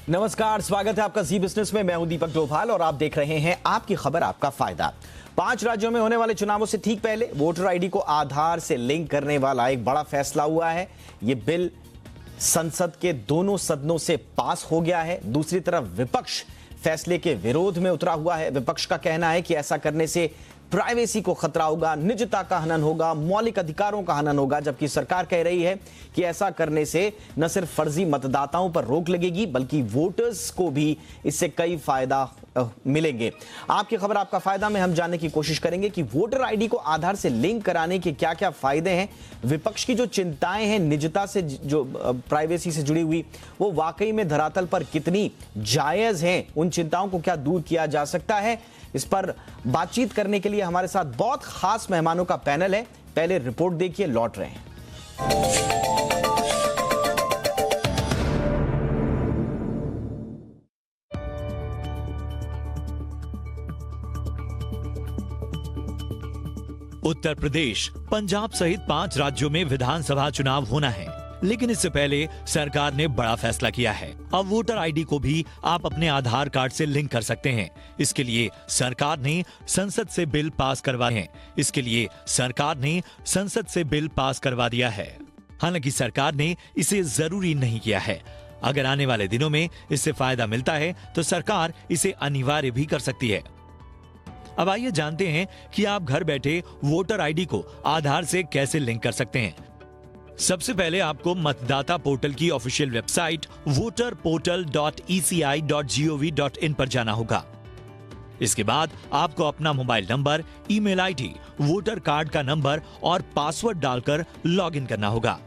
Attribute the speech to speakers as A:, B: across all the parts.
A: नमस्कार, स्वागत है आपका जी बिजनेस में। मैं हूं दीपक डोभाल और आप देख रहे हैं आपकी खबर आपका फायदा। 5 राज्यों में होने वाले चुनावों से ठीक पहले वोटर आईडी को आधार से लिंक करने वाला एक बड़ा फैसला हुआ है। यह बिल संसद के दोनों सदनों से पास हो गया है। दूसरी तरफ विपक्ष फैसले के विरोध में उतरा हुआ है। विपक्ष का कहना है कि ऐसा करने से प्राइवेसी को खतरा होगा, निजता का हनन होगा, मौलिक अधिकारों का हनन होगा, जबकि सरकार कह रही है कि ऐसा करने से न सिर्फ फर्जी मतदाताओं पर रोक लगेगी बल्कि वोटर्स को भी इससे कई फायदा मिलेंगे। आपकी खबर आपका फायदा में हम जानने की कोशिश करेंगे कि वोटर आईडी को आधार से लिंक कराने के क्या क्या फायदे हैं। विपक्ष की जो चिंताएं हैं निजता से, जो प्राइवेसी से जुड़ी हुई, वो वाकई में धरातल पर कितनी जायज हैं, उन चिंताओं को क्या दूर किया जा सकता है, इस पर बातचीत करने के लिए हमारे साथ बहुत खास मेहमानों का पैनल है। पहले रिपोर्ट देखिए, लौट रहे हैं।
B: उत्तर प्रदेश, पंजाब सहित 5 राज्यों में विधानसभा चुनाव होना है, लेकिन इससे पहले सरकार ने बड़ा फैसला किया है। अब वोटर आईडी को भी आप अपने आधार कार्ड से लिंक कर सकते हैं। इसके लिए सरकार ने संसद से बिल पास करवा दिया है। हालांकि सरकार ने इसे जरूरी नहीं किया है। अगर आने वाले दिनों में इससे फायदा मिलता है तो सरकार इसे अनिवार्य भी कर सकती है। अब आइए जानते हैं कि आप घर बैठे वोटर आईडी को आधार से कैसे लिंक कर सकते हैं। सबसे पहले आपको मतदाता पोर्टल की ऑफिशियल वेबसाइट voterportal.eci.gov.in पर जाना होगा। इसके बाद आपको अपना mobile number, email ID, voter card का नंबर और पासवर्ड डालकर लॉगिन करना होगा।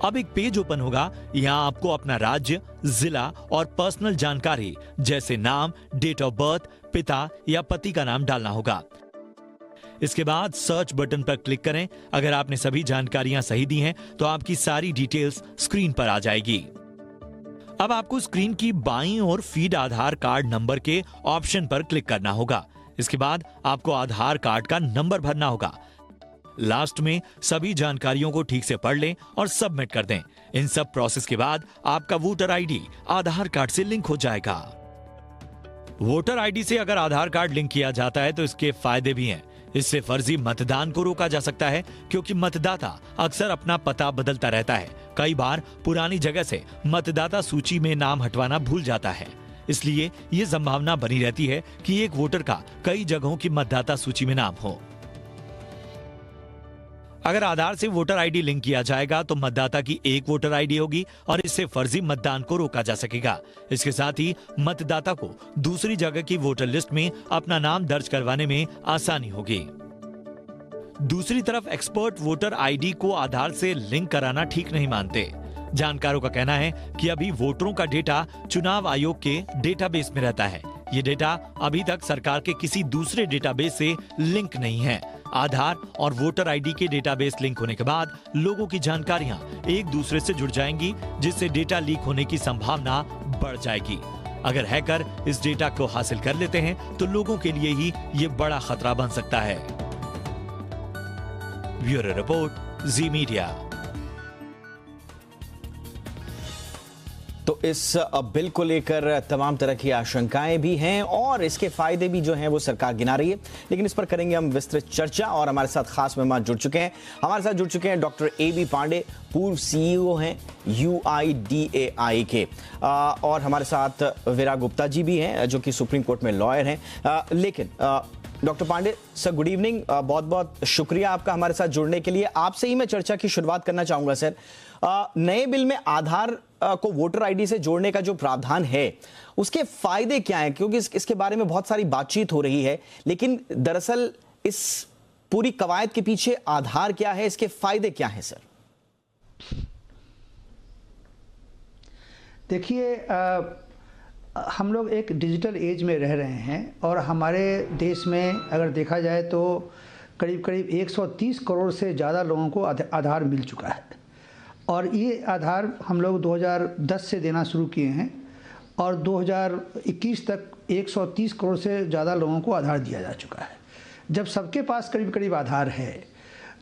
B: अब एक पेज ओपन होगा। यहाँ आपको अपना राज्य, जिला और पर्सनल जानकारी जैसे नाम, डेट ऑफ बर्थ, पिता या पति का नाम डालना होगा। इसके बाद सर्च बटन पर क्लिक करें। अगर आपने सभी जानकारियां सही दी हैं तो आपकी सारी डिटेल्स स्क्रीन पर आ जाएगी। अब आपको स्क्रीन की बाईं ओर फीड आधार कार्ड नंबर के ऑप्शन पर क्लिक करना होगा। इसके बाद आपको आधार कार्ड का नंबर भरना होगा। लास्ट में सभी जानकारियों को ठीक से पढ़ लें और सबमिट कर दें। इन सब प्रोसेस के बाद आपका वोटर आईडी आधार कार्ड से लिंक हो जाएगा। वोटर आईडी से अगर आधार कार्ड लिंक किया जाता है तो इसके फायदे भी हैं। इससे फर्जी मतदान को रोका जा सकता है, क्योंकि मतदाता अक्सर अपना पता बदलता रहता है। कई बार पुरानी जगह से मतदाता सूची में नाम हटवाना भूल जाता है। इसलिए ये संभावना बनी रहती है कि एक वोटर का कई जगहों की मतदाता सूची में नाम हो। अगर आधार से वोटर आईडी लिंक किया जाएगा तो मतदाता की एक वोटर आईडी होगी और इससे फर्जी मतदान को रोका जा सकेगा। इसके साथ ही मतदाता को दूसरी जगह की वोटर लिस्ट में अपना नाम दर्ज करवाने में आसानी होगी। दूसरी तरफ एक्सपर्ट वोटर आईडी को आधार से लिंक कराना ठीक नहीं मानते। जानकारों का कहना है कि अभी वोटरों का डेटा चुनाव आयोग के डेटाबेस में रहता है। ये डेटा अभी तक सरकार के किसी दूसरे डेटाबेस से लिंक नहीं है। आधार और वोटर आईडी के डेटाबेस लिंक होने के बाद लोगों की जानकारियां एक दूसरे से जुड़ जाएंगी, जिससे डेटा लीक होने की संभावना बढ़ जाएगी। अगर हैकर इस डेटा को हासिल कर लेते हैं तो लोगों के लिए ही ये बड़ा खतरा बन सकता है। ब्यूरो रिपोर्ट, जी मीडिया।
A: तो इस बिल को लेकर तमाम तरह की आशंकाएं भी हैं और इसके फायदे भी जो हैं वो सरकार गिना रही है, लेकिन इस पर करेंगे हम विस्तृत चर्चा। और हमारे साथ खास मेहमान जुड़ चुके हैं। हमारे साथ जुड़ चुके हैं डॉक्टर AB पांडे, पूर्व CEO हैं UIDAI के, और हमारे साथ वीरा गुप्ता जी भी हैं जो कि सुप्रीम कोर्ट में लॉयर हैं। लेकिन doctor Pandey sir, good evening. बहुत बहुत शुक्रिया आपका हमारे साथ जुड़ने के लिए। आपसे ही मैं चर्चा की शुरुआत करना चाहूंगा सर। नए बिल में आधार को वोटर आईडी से जोड़ने का जो प्रावधान है उसके फायदे क्या हैं? क्योंकि इसके बारे में बहुत सारी बातचीत हो रही है, लेकिन दरअसल इस पूरी कवायद के पीछे आधार क्या है, इसके फायदे क्या हैं सर?
C: देखिए, हम लोग एक डिजिटल एज में रह रहे हैं और हमारे देश में अगर देखा जाए तो करीब करीब 130 करोड़ से ज़्यादा लोगों को आधार मिल चुका है। और ये आधार हम लोग 2010 से देना शुरू किए हैं और 2021 तक 130 करोड़ से ज़्यादा लोगों को आधार दिया जा चुका है। जब सबके पास करीब करीब आधार है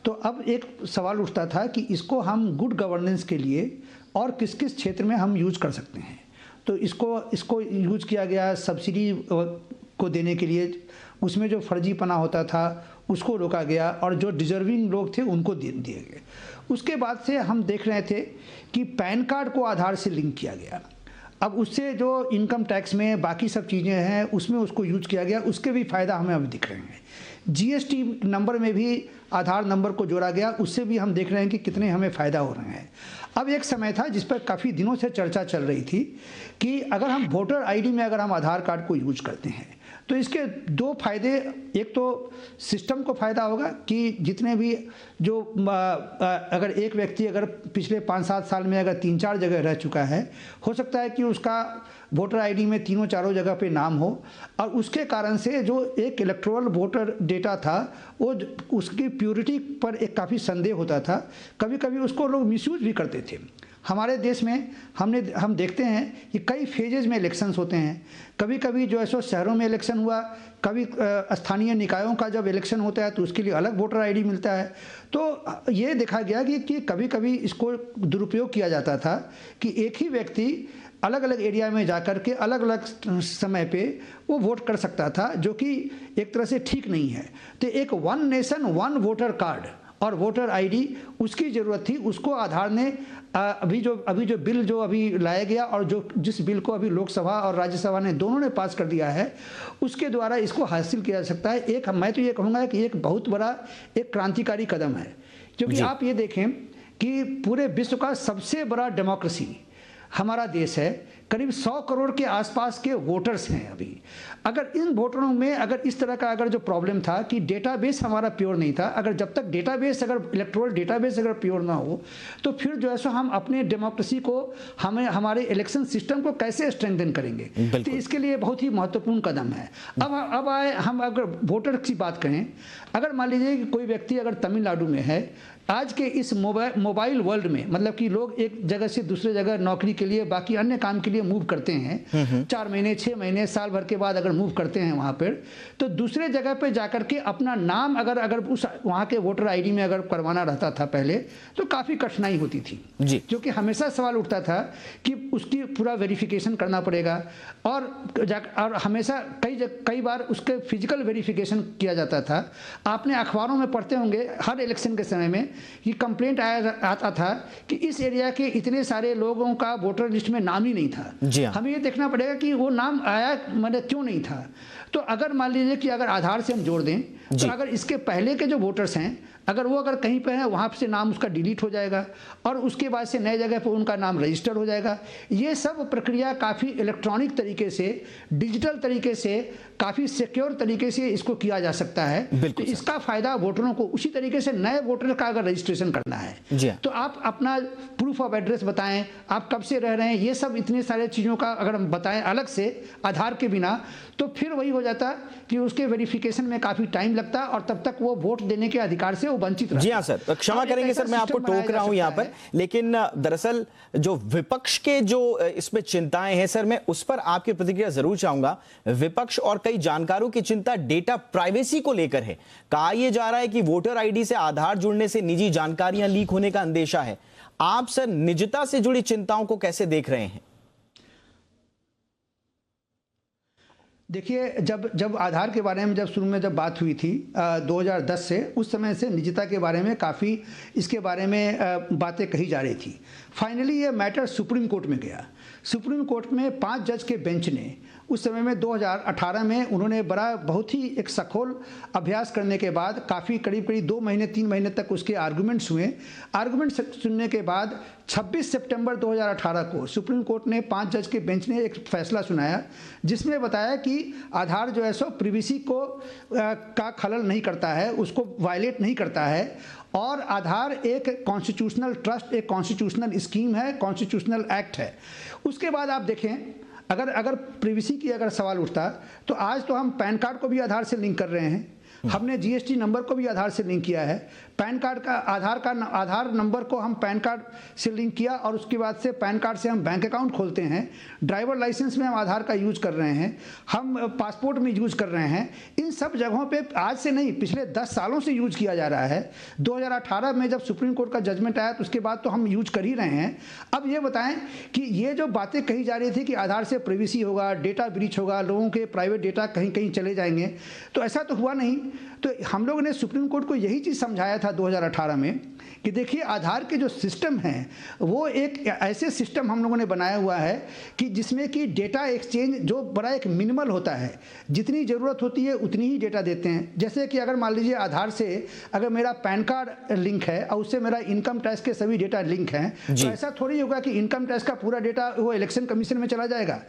C: तो अब एक सवाल उठता था कि इसको हम गुड गवर्नेंस के लिए और किस किस क्षेत्र में हम यूज कर सकते हैं। तो इसको यूज किया गया सब्सिडी को देने के लिए। उसमें जो फर्जीपना होता था उसको रोका गया और जो डिजर्विंग लोग थे उनको दिए गए। उसके बाद से हम देख रहे थे कि पैन कार्ड को आधार से लिंक किया गया। अब उससे जो इनकम टैक्स में बाकी सब चीज़ें हैं उसमें उसको यूज किया गया, उसके भी फ़ायदा हमें अब दिख रहे हैं। जीएसटी नंबर में भी आधार नंबर को जोड़ा गया, उससे भी हम देख रहे हैं कि कितने हमें फ़ायदा हो रहे हैं। अब एक समय था जिस पर काफ़ी दिनों से चर्चा चल रही थी कि अगर हम वोटर आईडी में अगर हम आधार कार्ड को यूज करते हैं तो इसके दो फायदे, एक तो सिस्टम को फ़ायदा होगा कि जितने भी जो अगर एक व्यक्ति अगर पिछले 5-7 साल में अगर 3-4 जगह रह चुका है, हो सकता है कि उसका वोटर आईडी में 3-4 जगह पे नाम हो और उसके कारण से जो एक इलेक्टोरल वोटर डेटा था वो उसकी प्योरिटी पर एक काफ़ी संदेह होता था। कभी कभी उसको लोग मिसयूज भी करते थे। हमारे देश में हम देखते हैं कि कई फेजेज में इलेक्शंस होते हैं। कभी कभी जो है सो शहरों में इलेक्शन हुआ, कभी स्थानीय निकायों का जब इलेक्शन होता है तो उसके लिए अलग वोटर आईडी मिलता है। तो ये देखा गया कि कभी कभी इसको दुरुपयोग किया जाता था कि एक ही व्यक्ति अलग अलग एरिया में जाकर के अलग अलग समय पे वो वोट कर सकता था, जो कि एक तरह से ठीक नहीं है। तो एक one nation one voter card और वोटर आईडी उसकी ज़रूरत थी, उसको आधार ने अभी जो बिल जो अभी लाया गया और जिस बिल को अभी लोकसभा और राज्यसभा ने दोनों ने पास कर दिया है उसके द्वारा इसको हासिल किया जा सकता है। मैं तो ये कहूँगा कि एक बहुत बड़ा एक क्रांतिकारी कदम है, क्योंकि आप ये देखें कि पूरे विश्व का सबसे बड़ा डेमोक्रेसी हमारा देश है। करीब 100 करोड़ के आसपास के वोटर्स हैं अभी। अगर इन वोटरों में अगर इस तरह का अगर जो प्रॉब्लम था कि डेटाबेस हमारा प्योर नहीं था, अगर जब तक डेटाबेस अगर इलेक्टोरल डेटाबेस अगर प्योर ना हो तो फिर जो है सो हम अपने डेमोक्रेसी को हमारे इलेक्शन सिस्टम को कैसे स्ट्रेंथन करेंगे। तो इसके लिए बहुत ही महत्वपूर्ण कदम है। अब आए हम अगर वोटर की बात करें, अगर मान लीजिए कि कोई व्यक्ति अगर तमिलनाडु में है, आज के इस मोबाइल वर्ल्ड में, मतलब कि लोग एक जगह से दूसरे जगह नौकरी के लिए बाकी अन्य काम के लिए मूव करते हैं, 4 महीने 6 महीने साल भर के बाद अगर मूव करते हैं वहाँ पर, तो दूसरे जगह पे जाकर के अपना नाम अगर उस वहाँ के वोटर आईडी में अगर करवाना रहता था पहले तो काफ़ी कठिनाई होती थी जी, क्योंकि हमेशा सवाल उठता था कि उसकी पूरा वेरिफिकेशन करना पड़ेगा और हमेशा कई बार उसके फिजिकल वेरिफिकेशन किया जाता था। आपने अखबारों में पढ़ते होंगे हर इलेक्शन के समय में ये कंप्लेंट आता था कि इस एरिया के इतने सारे लोगों का वोटर लिस्ट में नाम ही नहीं था। हमें ये देखना पड़ेगा कि वो नाम आया मतलब क्यों नहीं था। तो अगर मान लीजिए कि अगर आधार से हम जोड़ दें तो अगर इसके पहले के जो वोटर्स हैं अगर वो अगर कहीं पे है वहाँ से नाम उसका डिलीट हो जाएगा और उसके बाद से नए जगह पर उनका नाम रजिस्टर हो जाएगा। ये सब प्रक्रिया काफ़ी इलेक्ट्रॉनिक तरीके से, डिजिटल तरीके से, काफ़ी सिक्योर तरीके से इसको किया जा सकता है। तो इसका फ़ायदा वोटरों को, उसी तरीके से नए वोटर का अगर रजिस्ट्रेशन करना है तो आप अपना प्रूफ ऑफ एड्रेस बताएं, आप कब से रह रहे हैं, ये सब इतने सारे चीज़ों का अगर हम बताएं अलग से आधार के बिना, तो फिर वही हो जाता कि उसके वेरिफिकेशन में काफ़ी टाइम लगता और तब तक वो वोट देने के अधिकार से वंचित रहता।
A: जी हाँ सर, क्षमा करेंगे सर, मैं आपको टोक रहा हूं यहां पर, लेकिन दरअसल जो विपक्ष के जो इसमें चिंताएं हैं सर, मैं उस पर आपकी प्रतिक्रिया जरूर चाहूंगा। विपक्ष और कई जानकारों की चिंता डेटा प्राइवेसी को लेकर है। कहा यह जा रहा है कि वोटर आईडी से आधार जुड़ने से निजी जानकारियां लीक होने का अंदेशा है। आप सर निजता से जुड़ी चिंताओं को कैसे देख रहे हैं?
C: देखिए, जब आधार के बारे में जब शुरू में जब बात हुई थी 2010 से, उस समय से निजता के बारे में काफ़ी इसके बारे में बातें कही जा रही थी। फाइनली ये मैटर सुप्रीम कोर्ट में गया। सुप्रीम कोर्ट में 5 जज के बेंच ने उस समय में 2018 में उन्होंने बहुत ही एक सखोल अभ्यास करने के बाद काफ़ी करीब 2 महीने 3 महीने तक उसके आर्गूमेंट्स हुए। आर्गूमेंट सुनने के बाद 26 सितंबर 2018 को सुप्रीम कोर्ट ने 5 जज के बेंच ने एक फैसला सुनाया जिसमें बताया कि आधार जो है सो प्रिवेसी को का खलल नहीं करता है, उसको वायलेट नहीं करता है और आधार एक कॉन्स्टिट्यूशनल ट्रस्ट, एक कॉन्स्टिट्यूशनल स्कीम है, कॉन्स्टिट्यूशनल एक्ट है। उसके बाद आप देखें अगर प्रिवेसी की अगर सवाल उठता तो आज तो हम पैन कार्ड को भी आधार से लिंक कर रहे हैं, हमने जीएसटी नंबर को भी आधार से लिंक किया है, पैन कार्ड का आधार नंबर को हम पैन कार्ड से लिंक किया और उसके बाद से पैन कार्ड से हम बैंक अकाउंट खोलते हैं, ड्राइवर लाइसेंस में हम आधार का यूज कर रहे हैं, हम पासपोर्ट में यूज कर रहे हैं। इन सब जगहों पे आज से नहीं, पिछले 10 सालों से यूज किया जा रहा है। 2018 में जब सुप्रीम कोर्ट का जजमेंट आया तो उसके बाद तो हम यूज कर ही रहे हैं। अब ये बताएं कि ये जो बातें कही जा रही थी कि आधार से प्राइवेसी होगा, डेटा ब्रीच होगा, लोगों के प्राइवेट डेटा कहीं कहीं चले जाएंगे, तो ऐसा तो हुआ नहीं। तो हम लोगों ने सुप्रीम कोर्ट को यही चीज़ समझाया था 2018 में कि देखिए आधार के जो सिस्टम है वो एक ऐसे सिस्टम हम लोगों ने बनाया हुआ है कि जिसमें कि डेटा एक्सचेंज जो बड़ा एक मिनिमल होता है, जितनी ज़रूरत होती है उतनी ही डेटा देते हैं। जैसे कि अगर मान लीजिए आधार से अगर मेरा पैन कार्ड लिंक है और उससे मेरा इनकम टैक्स के सभी डेटा लिंक हैं, तो ऐसा थोड़ी होगा कि इनकम टैक्स का पूरा डेटा वो इलेक्शन कमीशन में चला जाएगा।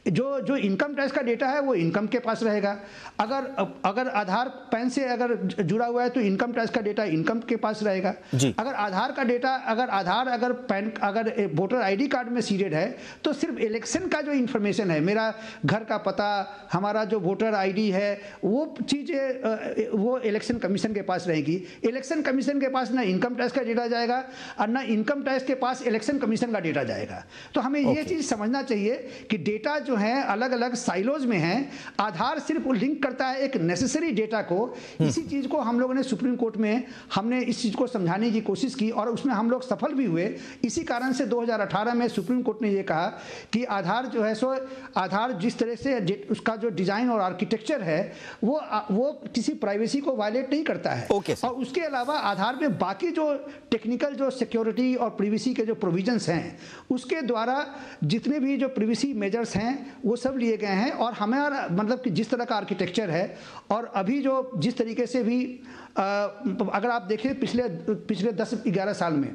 C: जो इनकम टैक्स का डेटा है वो इनकम के पास रहेगा। अगर आधार पैन से अगर जुड़ा हुआ है तो इनकम टैक्स का डेटा इनकम के पास रहेगा। अगर आधार का डेटा अगर वोटर आईडी कार्ड में सीडेड है तो सिर्फ इलेक्शन का जो इंफॉर्मेशन है, मेरा घर का पता, हमारा जो वोटर आईडी है, वो चीज़ें वो इलेक्शन कमीशन के पास रहेगी। इलेक्शन कमीशन के पास ना इनकम टैक्स का डेटा जाएगा और ना इनकम टैक्स के पास इलेक्शन कमीशन का डेटा जाएगा। तो हमें ये चीज़ समझना चाहिए कि डेटा जो है अलग अलग साइलोज में है। आधार सिर्फ लिंक करता है एक नेसेसरी डेटा को। इसी चीज़ को हम लोगों ने सुप्रीम कोर्ट में हमने इस चीज़ को समझाने की कोशिश की और उसमें हम लोग सफल भी हुए। इसी कारण से 2018 में सुप्रीम कोर्ट ने ये कहा कि आधार जो है सो आधार जिस तरह से उसका जो डिज़ाइन और आर्किटेक्चर है वो किसी प्राइवेसी को वायलेट नहीं करता है। और उसके अलावा आधार में बाकी जो टेक्निकल जो सिक्योरिटी और प्राइवेसी के जो प्रोविजंस हैं उसके द्वारा जितने भी जो प्राइवेसी मेजर्स हैं वो सब लिए गए हैं। और हमारा मतलब कि जिस तरह का आर्किटेक्चर है और अभी जो जिस तरीके से भी अगर आप देखें पिछले 10-11 साल में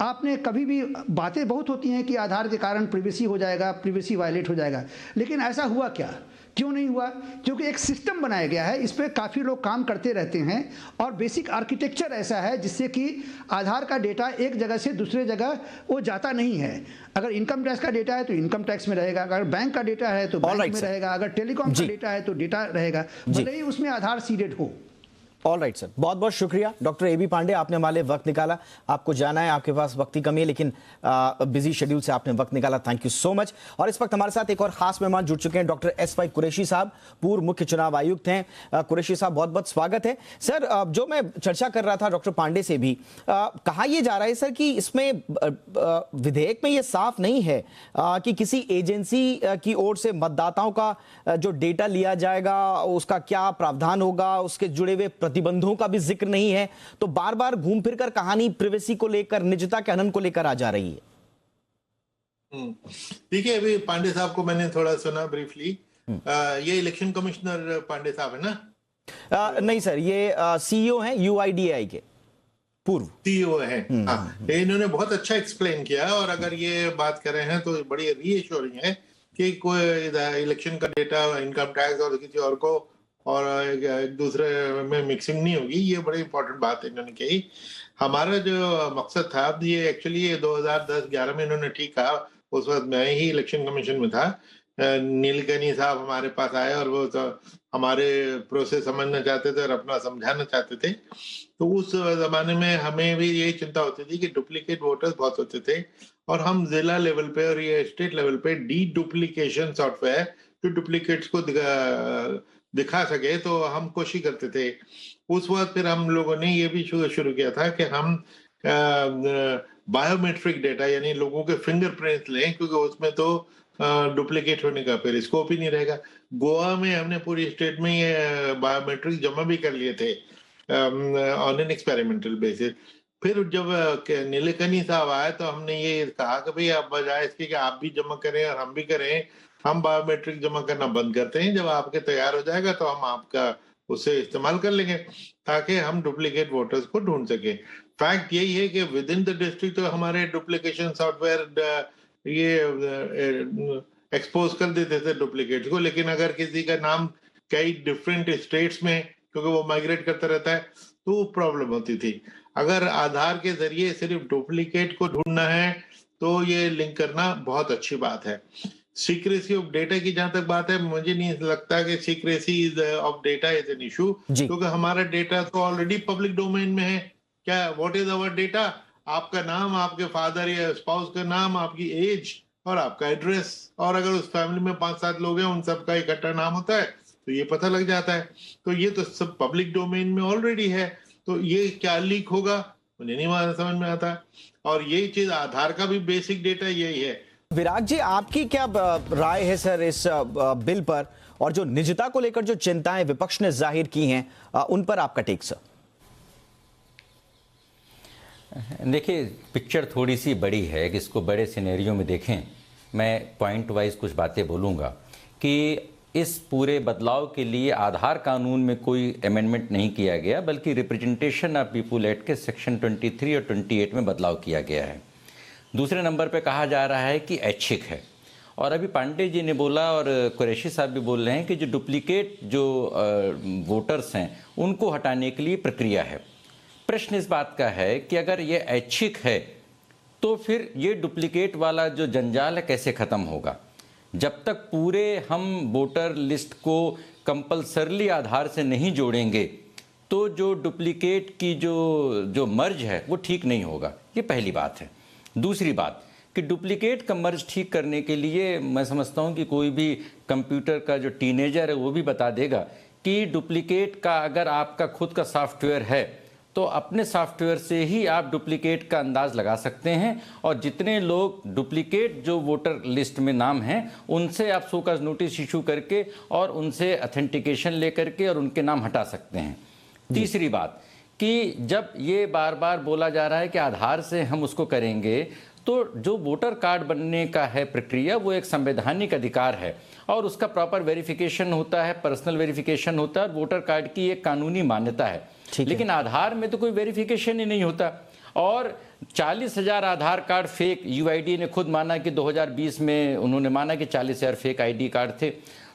C: आपने कभी भी बातें बहुत होती हैं कि आधार के कारण प्राइवेसी हो जाएगा, प्राइवेसी वायलेट हो जाएगा, लेकिन ऐसा हुआ क्या? क्यों नहीं हुआ? क्योंकि एक सिस्टम बनाया गया है, इस पर काफ़ी लोग काम करते रहते हैं और बेसिक आर्किटेक्चर ऐसा है जिससे कि आधार का डेटा एक जगह से दूसरे जगह वो जाता नहीं है। अगर इनकम टैक्स का डेटा है तो इनकम टैक्स में रहेगा, अगर बैंक का डेटा है तो बैंक में रहेगा, अगर टेलीकॉम का डेटा है तो डेटा रहेगा, भले ही उसमें आधार सीडेड हो।
A: ऑल राइट सर, बहुत बहुत शुक्रिया डॉक्टर ए बी पांडे, आपने हमारे वक्त निकाला। आपको जाना है, आपके पास वक्त की कमी है, लेकिन बिजी शेड्यूल से आपने वक्त निकाला, थैंक यू सो मच। और इस वक्त हमारे साथ एक और खास मेहमान जुड़ चुके हैं, डॉक्टर एस.वाई. कुरैशी साहब, पूर्व मुख्य चुनाव आयुक्त हैं। कुरैशी साहब, बहुत बहुत स्वागत है। सर, जो मैं चर्चा कर रहा था डॉक्टर पांडे से भी, कहा यह जा रहा है सर कि इसमें विधेयक में यह साफ नहीं है कि किसी एजेंसी की ओर से मतदाताओं का जो डेटा लिया जाएगा उसका क्या प्रावधान होगा, उसके जुड़े हुए प्रतिबंधों का भी जिक्र नहीं है। तो बार बार घूम फिर कर कहानी प्राइवेसी को लेकर, निजता के हनन को लेकर आ जा रही है।
D: देखिए, अभी पांडे साहब को मैंने थोड़ा सुना ब्रीफली। ये इलेक्शन कमिश्नर पांडे साहब है ना?
A: नहीं सर, ये सीईओ हैं यूआईडीएआई के, पूर्व
D: सीईओ हैं। इन्होंने बहुत अच्छा एक्सप्लेन किया और अगर ये बात कर रहे हैं तो बड़ी रीएश्योरिंग है कि कोई इलेक्शन का डेटा इनकम टैक्स और किसी और को और एक दूसरे में मिक्सिंग नहीं होगी। ये बड़ी इंपॉर्टेंट बात इन्होंने कही। हमारा जो मकसद था, ये एक्चुअली 2010-11 में इन्होंने ठीक कहा, उस वक्त मैं ही इलेक्शन कमीशन में था। नीलकनी साहब हमारे पास आए और वो तो हमारे प्रोसेस समझना चाहते थे और अपना समझाना चाहते थे। तो उस जमाने में हमें भी यही चिंता होती थी कि डुप्लीकेट वोटर्स बहुत होते थे और हम जिला लेवल पे और ये स्टेट लेवल पे डी डुप्लीकेशन सॉफ्टवेयर जो डुप्लीकेट्स को दिखा सके तो हम कोशिश करते थे। उस वक्त फिर हम लोगों ने ये भी शुरू किया था कि हम बायोमेट्रिक डेटा यानी लोगों के फिंगरप्रिंट्स लें, क्योंकि उसमें तो डुप्लीकेट होने का फिर स्कोप ही नहीं रहेगा। गोवा में हमने पूरी स्टेट में ये बायोमेट्रिक जमा भी कर लिए थे ऑन एन एक्सपेरिमेंटल बेसिस। फिर जब नीलकनी साहब आए तो हमने ये कहा कि भाई आप बजाय इसके कि आप भी जमा करें और हम भी करें, हम बायोमेट्रिक जमा करना बंद करते हैं। जब आपके तैयार हो जाएगा तो हम आपका उससे इस्तेमाल कर लेंगे ताकि हम डुप्लीकेट वोटर्स को ढूंढ सके। फैक्ट यही है कि विद इन द डिस्ट्रिक्ट तो हमारे डुप्लीकेशन सॉफ्टवेयर ये एक्सपोज कर देते थे डुप्लीकेट्स को, लेकिन अगर किसी का नाम कई डिफरेंट स्टेट्स में, क्योंकि वो माइग्रेट करता रहता है, तो प्रॉब्लम होती थी। अगर आधार के जरिए सिर्फ डुप्लीकेट को ढूंढना है तो ये लिंक करना बहुत अच्छी बात है। सीक्रेसी ऑफ डेटा की जहां तक बात है, मुझे नहीं लगता कि secrecy of data is an issue,
A: जी।
D: क्योंकि हमारा डेटा तो ऑलरेडी पब्लिक डोमेन में है। क्या व्हाट इज आवर डेटा? आपका नाम, आपके फादर या स्पाउस का नाम, आपकी एज और आपका एड्रेस, और अगर उस फैमिली में 5-7 लोग हैं उन सबका इकट्ठा नाम होता है तो ये पता लग जाता है। तो ये तो सब पब्लिक डोमेन में ऑलरेडी है, तो ये क्या लीक होगा मुझे नहीं समझ में आता। और यही चीज आधार का भी बेसिक डेटा यही है।
A: विराग जी, आपकी क्या राय है सर इस बिल पर, और जो निजता को लेकर जो चिंताएं विपक्ष ने जाहिर की हैं उन पर आपका टेक सर?
E: देखिए, पिक्चर थोड़ी सी बड़ी है कि इसको बड़े सिनेरियो में देखें। मैं पॉइंट वाइज कुछ बातें बोलूँगा कि इस पूरे बदलाव के लिए आधार कानून में कोई अमेंडमेंट नहीं किया गया, बल्कि रिप्रेजेंटेशन ऑफ पीपुल एक्ट के सेक्शन 23 और 28 में बदलाव किया गया है। दूसरे नंबर पे कहा जा रहा है कि ऐच्छिक है, और अभी पांडे जी ने बोला और कुरैशी साहब भी बोल रहे हैं कि जो डुप्लीकेट जो वोटर्स हैं उनको हटाने के लिए प्रक्रिया है। प्रश्न इस बात का है कि अगर ये ऐच्छिक है तो फिर ये डुप्लीकेट वाला जो जंजाल है कैसे ख़त्म होगा? जब तक पूरे हम वोटर लिस्ट को कंपल्सरली आधार से नहीं जोड़ेंगे तो जो डुप्लीकेट की जो मर्ज है वो ठीक नहीं होगा। ये पहली बात है। दूसरी बात कि डुप्लीकेट का मर्ज ठीक करने के लिए मैं समझता हूँ कि कोई भी कंप्यूटर का जो टीनेजर है वो भी बता देगा कि डुप्लीकेट का अगर आपका खुद का सॉफ्टवेयर है तो अपने सॉफ्टवेयर से ही आप डुप्लीकेट का अंदाज़ लगा सकते हैं, और जितने लोग डुप्लीकेट जो वोटर लिस्ट में नाम हैं उनसे आप शोकॉज नोटिस इशू करके और उनसे अथेंटिकेशन लेकर के और उनके नाम हटा सकते हैं। तीसरी बात कि जब ये बार बार बोला जा रहा है कि आधार से हम उसको करेंगे, तो जो वोटर कार्ड बनने का है प्रक्रिया वो एक संवैधानिक अधिकार है और उसका प्रॉपर वेरिफिकेशन होता है, पर्सनल वेरिफिकेशन होता है, और वोटर कार्ड की एक कानूनी मान्यता है। लेकिन आधार में तो कोई वेरिफिकेशन ही नहीं होता, और 40,000 आधार कार्ड फेक यूआईडी ने खुद माना कि 2020 में उन्होंने माना कि 40,000 फेक आईडी कार्ड थे।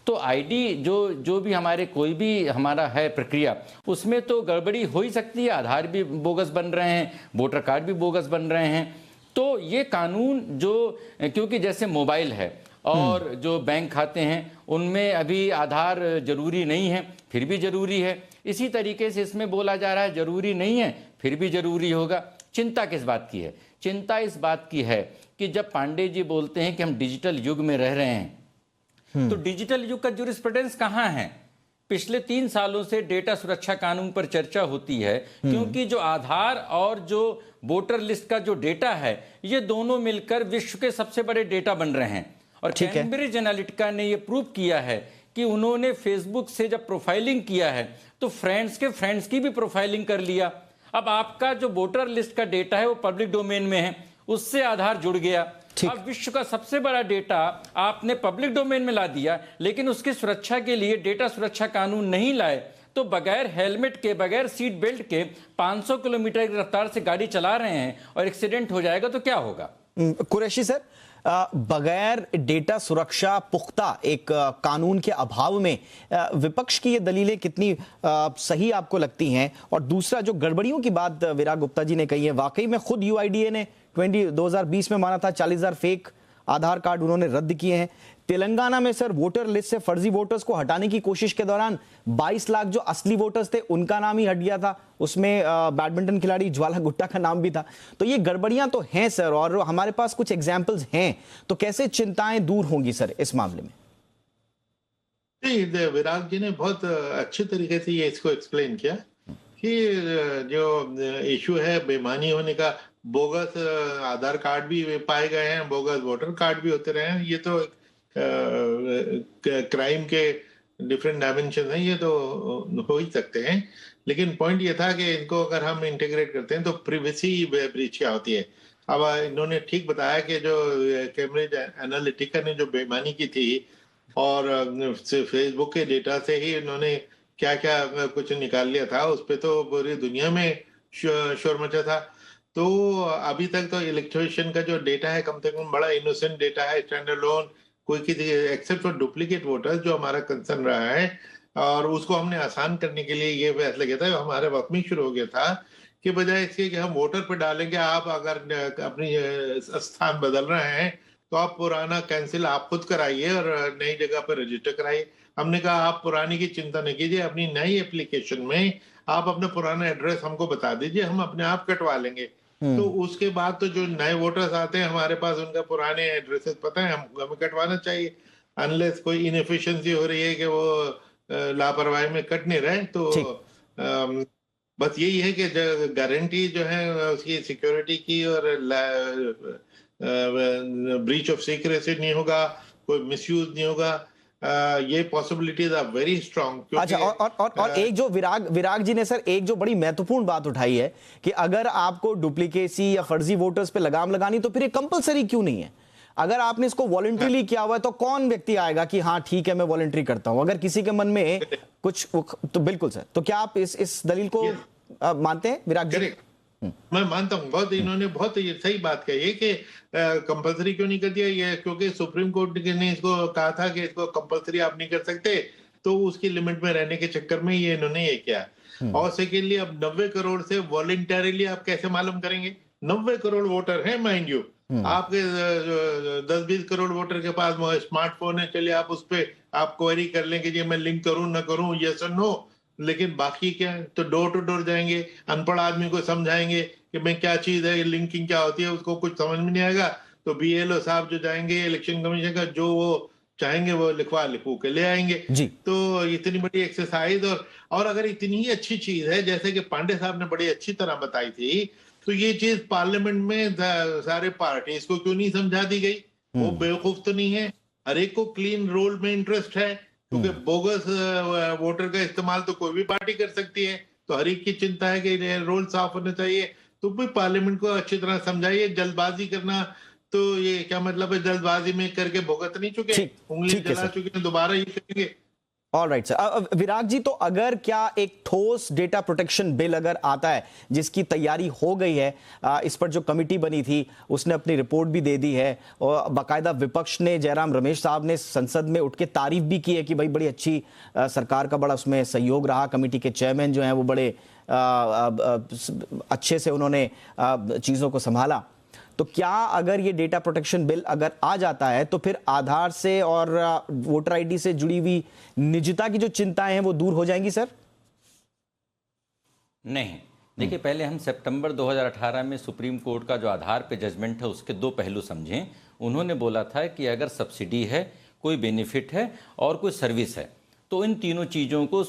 E: तो आईडी जो भी हमारे कोई भी हमारा है प्रक्रिया उसमें तो गड़बड़ी हो ही सकती है। आधार भी बोगस बन रहे हैं, वोटर कार्ड भी बोगस बन रहे हैं। तो ये कानून जो, क्योंकि जैसे मोबाइल है और जो बैंक खाते हैं उनमें अभी आधार जरूरी नहीं है फिर भी जरूरी है, इसी तरीके से इसमें बोला जा रहा है जरूरी नहीं है फिर भी जरूरी होगा। चिंता किस बात की है? चिंता इस बात की है कि जब पांडे जी बोलते हैं कि हम डिजिटल युग में रह रहे हैं, तो डिजिटल युग का जुरिस्प्रूडेंस कहाँ है? पिछले 3 सालों से डेटा सुरक्षा कानून पर चर्चा होती है, क्योंकि जो आधार और जो वोटर लिस्ट का जो डेटा है ये दोनों मिलकर विश्व के सबसे बड़े डेटा बन रहे हैं। और कैम्ब्रिज एनालिटिका ने ये प्रूव किया है कि उन्होंने फेसबुक से जब प्रोफाइलिंग किया है तो फ्रेंड्स की भी प्रोफाइलिंग कर लिया। अब आपका जो वोटर लिस्ट का डेटा है वो पब्लिक डोमेन में है, उससे आधार जुड़ गया। अब विश्व का सबसे बड़ा डेटा आपने पब्लिक डोमेन में ला दिया, लेकिन उसकी सुरक्षा के लिए डेटा सुरक्षा कानून नहीं लाए, तो बगैर हेलमेट के, बगैर सीट बेल्ट के 500 किलोमीटर की रफ्तार से गाड़ी चला रहे हैं और एक्सीडेंट हो जाएगा तो क्या होगा?
A: कुरैशी सर, बगैर डेटा सुरक्षा पुख्ता एक कानून के अभाव में विपक्ष की ये दलीलें कितनी सही आपको लगती हैं? और दूसरा, जो गड़बड़ियों की बात विराग गुप्ता जी ने कही है, वाकई में खुद यूआईडीए ने 2020 में माना था 40,000 फेक आधार कार्ड उन्होंने रद्द किए हैं। तेलंगाना में सर वोटर लिस्ट से फर्जी वोटर्स को हटाने की कोशिश के दौरान 22 लाख जो असली वोटर्स थे उनका नाम ही हट गया था, उसमें बैडमिंटन खिलाड़ी ज्वाला गुट्टा का नाम भी था। तो ये गड़बड़ियां तो हैं सर, और हमारे पास कुछ एग्जाम्पल्स हैं, तो कैसे चिंताएं दूर होंगी सर इस मामले में?
D: विराग जी ने बहुत अच्छे तरीके से ये इसको एक्सप्लेन किया कि जो इशू है बेईमानी होने का, बोगस आधार कार्ड भी पाए गए हैं, बोगस वोटर कार्ड भी होते रहे हैं, ये तो क्राइम के डिफरेंट डायमेंशन हैं, ये तो हो ही सकते हैं। लेकिन पॉइंट ये था कि इनको अगर हम इंटीग्रेट करते हैं तो प्रिवेसी ब्रीच क्या होती है। अब इन्होंने ठीक बताया कि जो कैम्ब्रिज एनालिटिका ने जो बेईमानी की थी और फेसबुक के डेटा से ही इन्होंने क्या क्या कुछ निकाल लिया था, उस पर तो पूरी दुनिया में शोर मचा था। तो अभी तक तो इलेक्ट्रिशियन का जो डेटा है कम से कम बड़ा इनोसेंट डेटा है, स्टैंडर्ड लोन, कोई किसी एक्सेप्ट फॉर डुप्लीकेट वोटर्स जो हमारा कंसर्न रहा है, और उसको हमने आसान करने के लिए ये फैसला किया था। हमारे वक्त में शुरू हो गया था कि बजाय इसके कि हम वोटर पर डालेंगे, आप अगर अपनी स्थान बदल रहे हैं तो आप पुराना कैंसिल आप खुद कराइए और नई जगह पर रजिस्टर कराइए। हमने कहा आप पुरानी की चिंता नहीं कीजिए, अपनी नई एप्लीकेशन में आप अपना पुराना एड्रेस हमको बता दीजिए, हम अपने आप कटवा लेंगे। तो उसके बाद तो जो नए वोटर्स आते हैं हमारे पास, उनका पुराने एड्रेसेस पता है, हम हमें कटवाना चाहिए। अनलेस कोई इनएफिशिएंसी हो रही है कि वो लापरवाही में कट नहीं रहे, तो बस यही है कि गारंटी जो है उसकी सिक्योरिटी की और ब्रीच ऑफ सीक्रेसी नहीं होगा, कोई मिसयूज नहीं होगा। ये पॉसिबिलिटीज आर वेरी स्ट्रांग।
A: अच्छा, और एक जो विराग जी ने सर एक जो बड़ी महत्वपूर्ण बात उठाई है कि अगर आपको डुप्लीकेसी या फर्जी वोटर्स पे लगाम लगानी तो फिर ये कंपलसरी क्यों नहीं है? अगर आपने इसको वॉलंटरीली किया हुआ है तो कौन व्यक्ति आएगा कि हाँ ठीक है मैं वॉलंटरी करता हूं? अगर किसी के मन में कुछ, तो बिल्कुल सर, तो क्या आप इस दलील को मानते हैं विराग जी?
D: मैं मानता हूँ, बहुत इन्होंने बहुत सही बात कही है कि कंपलसरी क्यों नहीं कर दिया ये, क्योंकि सुप्रीम कोर्ट ने इसको कहा था कि इसको कंपलसरी आप नहीं कर सकते, तो उसकी लिमिट में रहने के चक्कर में ये इन्होंने ये किया। और सेकेंडली अब 90 करोड़ से वॉलंटरीली आप कैसे मालूम करेंगे? 90 करोड़ वोटर हैं माइंड यू, आपके 10-20 करोड़ वोटर के पास स्मार्टफोन है, चलिए आप उस पर आप क्वेरी कर लेंगे जी मैं लिंक करूं ना करूं, यस और नो। लेकिन बाकी क्या है, तो डोर टू डोर जाएंगे, अनपढ़ आदमी को समझाएंगे कि मैं क्या चीज है, लिंकिंग क्या होती है, उसको कुछ समझ में नहीं आएगा। तो बीएलओ साहब जो जाएंगे इलेक्शन कमीशन का, जो वो चाहेंगे वो लिखू के ले आएंगे जी। तो इतनी बड़ी एक्सरसाइज और अगर इतनी ही अच्छी चीज है जैसे कि पांडे साहब ने बड़ी अच्छी तरह बताई थी, तो ये चीज पार्लियामेंट में सारे पार्टीज को क्यों नहीं समझा दी गई? वो बेवकूफ तो नहीं है, हर एक को क्लीन रोल में इंटरेस्ट है, क्योंकि बोगस वोटर का इस्तेमाल तो कोई भी पार्टी कर सकती है, तो हर एक की चिंता है कि रोल साफ होने चाहिए। तो भी पार्लियामेंट को अच्छी तरह समझाइए। जल्दबाजी करना तो ये क्या मतलब है? जल्दबाजी में करके भुगत नहीं चुके, उंगली जला चुके हैं, दोबारा ये करेंगे।
A: Alright sir. विराग जी, तो अगर क्या एक ठोस डेटा प्रोटेक्शन बिल अगर आता है जिसकी तैयारी हो गई है, इस पर जो कमेटी बनी थी उसने अपनी रिपोर्ट भी दे दी है और बाकायदा विपक्ष ने, जयराम रमेश साहब ने संसद में उठ के तारीफ भी की है कि भाई बड़ी अच्छी सरकार का बड़ा उसमें सहयोग रहा, कमेटी के चेयरमैन जो हैं वो बड़े अच्छे से उन्होंने चीज़ों को संभाला, तो क्या अगर ये डेटा प्रोटेक्शन बिल अगर आ जाता है तो फिर आधार से और वोटर आईडी से जुड़ी हुई निजता की जो चिंताएं हैं वो दूर हो जाएंगी सर?
E: नहीं, देखिए पहले हम सितंबर 2018 में सुप्रीम कोर्ट का जो आधार पे जजमेंट है उसके दो पहलू समझें। उन्होंने बोला था कि अगर सब्सिडी है, कोई बेनिफिट है और कोई सर्विस है, तो इन तीनों चीज़ों को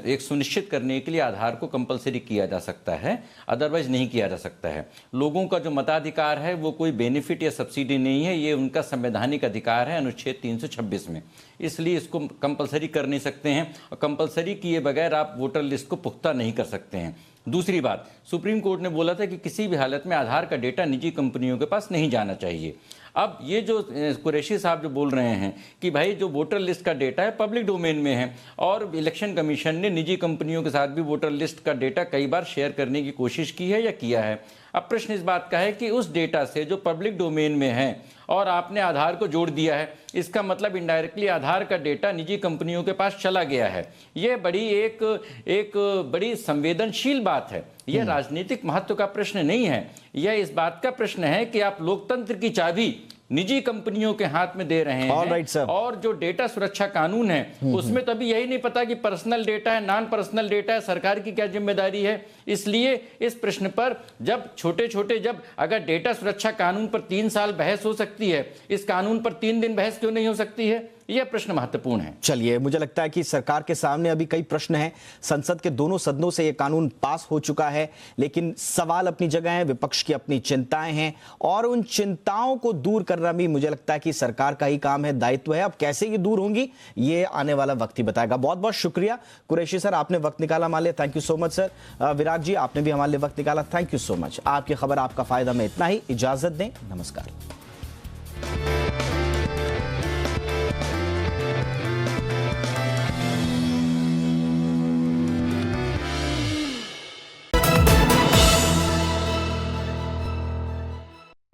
E: एक सुनिश्चित करने के लिए आधार को कंपलसरी किया जा सकता है, अदरवाइज नहीं किया जा सकता है। लोगों का जो मताधिकार है वो कोई बेनिफिट या सब्सिडी नहीं है, ये उनका संवैधानिक अधिकार है अनुच्छेद 326 में, इसलिए इसको कंपलसरी कर नहीं सकते हैं और कंपलसरी किए बगैर आप वोटर लिस्ट को पुख्ता नहीं कर सकते हैं। दूसरी बात, सुप्रीम कोर्ट ने बोला था कि किसी भी हालत में आधार का डेटा निजी कंपनियों के पास नहीं जाना चाहिए। अब ये जो कुरैशी साहब जो बोल रहे हैं कि भाई जो वोटर लिस्ट का डेटा है पब्लिक डोमेन में है और इलेक्शन कमीशन ने निजी कंपनियों के साथ भी वोटर लिस्ट का डेटा कई बार शेयर करने की कोशिश की है या किया है। अब प्रश्न इस बात का है कि उस डेटा से जो पब्लिक डोमेन में है और आपने आधार को जोड़ दिया है, इसका मतलब इनडायरेक्टली आधार का डेटा निजी कंपनियों के पास चला गया है। यह बड़ी एक बड़ी संवेदनशील बात है। यह राजनीतिक महत्व का प्रश्न नहीं है, यह इस बात का प्रश्न है कि आप लोकतंत्र की चाबी निजी कंपनियों के हाथ में दे रहे हैं। और जो डेटा सुरक्षा कानून है उसमें तो अभी यही नहीं पता कि पर्सनल डेटा है, नॉन पर्सनल डेटा है, सरकार की क्या जिम्मेदारी है। इसलिए इस प्रश्न पर जब जब अगर डेटा सुरक्षा कानून पर 3 साल बहस हो सकती है, इस कानून पर 3 दिन बहस क्यों नहीं हो सकती है? यह प्रश्न महत्वपूर्ण है।
A: चलिए, मुझे लगता है कि सरकार के सामने अभी कई प्रश्न हैं। संसद के दोनों सदनों से यह कानून पास हो चुका है, लेकिन सवाल अपनी जगह है, विपक्ष की अपनी चिंताएं हैं और उन चिंताओं को दूर करना भी मुझे लगता है कि सरकार का ही काम है, दायित्व है। अब कैसे ये दूर होंगी ये आने वाला वक्त ही बताएगा। बहुत बहुत शुक्रिया कुरैशी सर, आपने वक्त निकाला हमारे लिए, thank you so much sir. Virag ji, आपने भी हमारे लिए वक्त निकाला, थैंक यू सो मच। आपकी खबर आपका फायदा में इतना ही, इजाजत दें, नमस्कार।